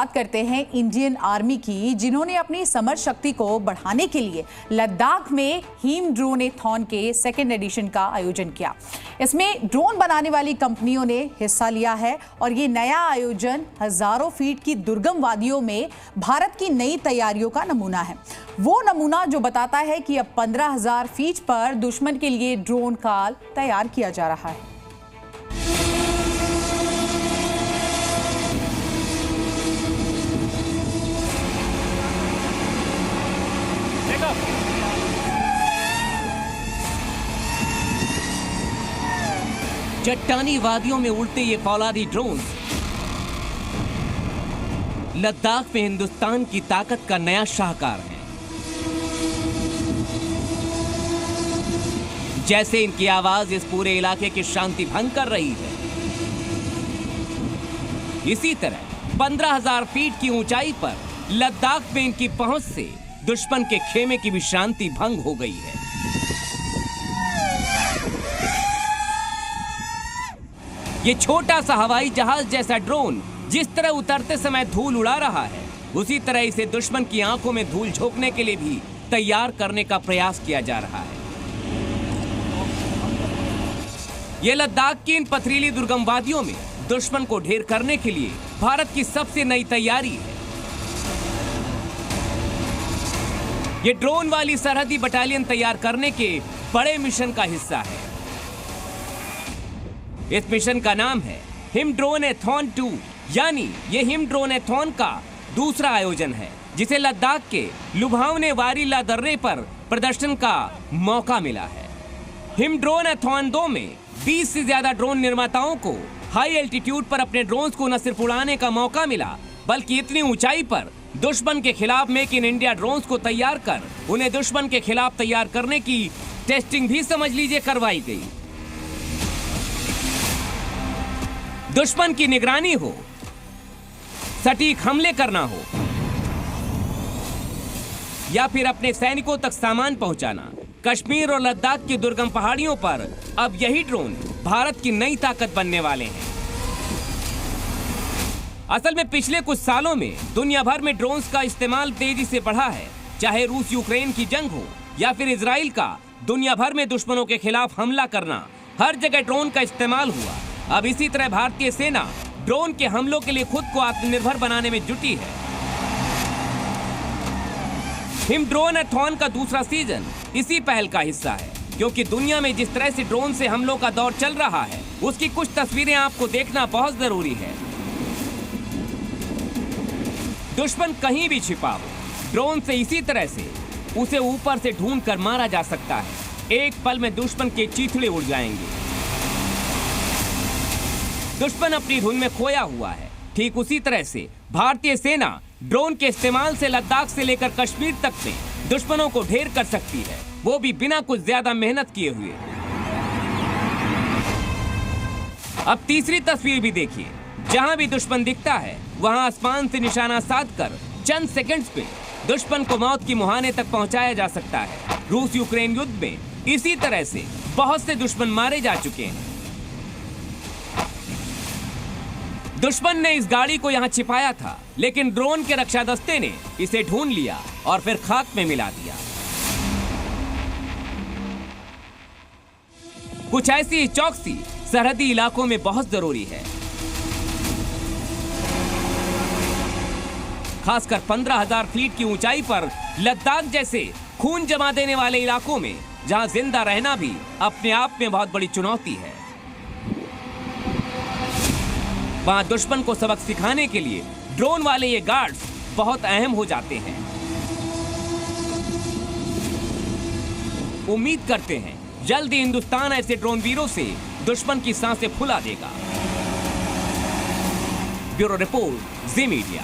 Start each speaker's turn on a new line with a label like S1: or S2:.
S1: बात करते हैं इंडियन आर्मी की, जिन्होंने अपनी समर शक्ति को बढ़ाने के लिए लद्दाख में हिम ड्रोनेथॉन के सेकेंड एडिशन का आयोजन किया। इसमें ड्रोन बनाने वाली कंपनियों ने हिस्सा लिया है और ये नया आयोजन हजारों फीट की दुर्गम वादियों में भारत की नई तैयारियों का नमूना है। वो नमूना जो बताता है कि अब 15,000 फीट पर दुश्मन के लिए ड्रोन काल तैयार किया जा रहा है।
S2: चट्टानी वादियों में उड़ते ये फौलादी ड्रोन लद्दाख में हिंदुस्तान की ताकत का नया शाहकार है। जैसे इनकी आवाज इस पूरे इलाके की शांति भंग कर रही है, इसी तरह 15,000 फीट की ऊंचाई पर लद्दाख में इनकी पहुंच से दुश्मन के खेमे की भी शांति भंग हो गई है। ये छोटा सा हवाई जहाज जैसा ड्रोन जिस तरह उतरते समय धूल उड़ा रहा है, उसी तरह इसे दुश्मन की आंखों में धूल झोंकने के लिए भी तैयार करने का प्रयास किया जा रहा है। ये लद्दाख की इन पथरीली दुर्गम वादियों में दुश्मन को ढेर करने के लिए भारत की सबसे नई तैयारी है। ये ड्रोन वाली सरहदी बटालियन तैयार करने के बड़े मिशन का हिस्सा है। इस मिशन का नाम है हिम ड्रोनेथॉन 2, यानी ये हिम ड्रोनेथॉन का दूसरा आयोजन है, जिसे लद्दाख के लुभावने वारीला दर्रे पर प्रदर्शन का मौका मिला है। हिम ड्रोनेथॉन 2 में 20 से ज्यादा ड्रोन निर्माताओं को हाई एल्टीट्यूड पर अपने ड्रोन्स को न सिर्फ उड़ाने का मौका मिला, बल्कि इतनी ऊंचाई पर दुश्मन के खिलाफ मेक इन इंडिया ड्रोन्स को तैयार कर उन्हें दुश्मन के खिलाफ तैयार करने की टेस्टिंग भी समझ लीजिए करवाई गई। दुश्मन की निगरानी हो, सटीक हमले करना हो, या फिर अपने सैनिकों तक सामान पहुंचाना, कश्मीर और लद्दाख की दुर्गम पहाड़ियों पर अब यही ड्रोन भारत की नई ताकत बनने वाले हैं। असल में पिछले कुछ सालों में दुनिया भर में ड्रोन्स का इस्तेमाल तेजी से बढ़ा है। चाहे रूस यूक्रेन की जंग हो या फिर इजराइल का दुनिया भर में दुश्मनों के खिलाफ हमला करना, हर जगह ड्रोन का इस्तेमाल हुआ। अब इसी तरह भारतीय सेना ड्रोन के हमलों के लिए खुद को आत्मनिर्भर बनाने में जुटी है। हिम ड्रोनेथॉन का दूसरा सीजन इसी पहल का हिस्सा है, क्योंकि दुनिया में जिस तरह से ड्रोन से हमलों का दौर चल रहा है, उसकी कुछ तस्वीरें आपको देखना बहुत जरूरी है। दुश्मन कहीं भी छिपा हो, ड्रोन से इसी तरह से उसे ऊपर से ढूंढ कर मारा जा सकता है। एक पल में दुश्मन के चीथड़े उड़ जाएंगे। दुश्मन अपनी धुन में खोया हुआ है। ठीक उसी तरह से भारतीय सेना ड्रोन के इस्तेमाल से लद्दाख से लेकर कश्मीर तक में दुश्मनों को ढेर कर सकती है, वो भी बिना कुछ ज्यादा मेहनत किए हुए। अब तीसरी तस्वीर भी देखिए। जहां भी दुश्मन दिखता है, वहां आसमान से निशाना साधकर चंद सेकंड्स पे दुश्मन को मौत की मुहाने तक पहुंचाया जा सकता है। रूस यूक्रेन युद्ध में इसी तरह से बहुत से दुश्मन मारे जा चुके हैं। दुश्मन ने इस गाड़ी को यहाँ छिपाया था, लेकिन ड्रोन के रक्षा दस्ते ने इसे ढूंढ लिया और फिर खाक में मिला दिया। कुछ ऐसी चौकसी सरहदी इलाकों में बहुत जरूरी है, खासकर 15,000 फीट की ऊंचाई पर लद्दाख जैसे खून जमा देने वाले इलाकों में, जहां जिंदा रहना भी अपने आप में बहुत बड़ी चुनौती है। वहां दुश्मन को सबक सिखाने के लिए ड्रोन वाले ये गार्ड्स बहुत अहम हो जाते हैं। उम्मीद करते हैं जल्द ही हिंदुस्तान ऐसे ड्रोन वीरों से दुश्मन की सांसें फुला देगा। ब्यूरो रिपोर्ट, जी मीडिया।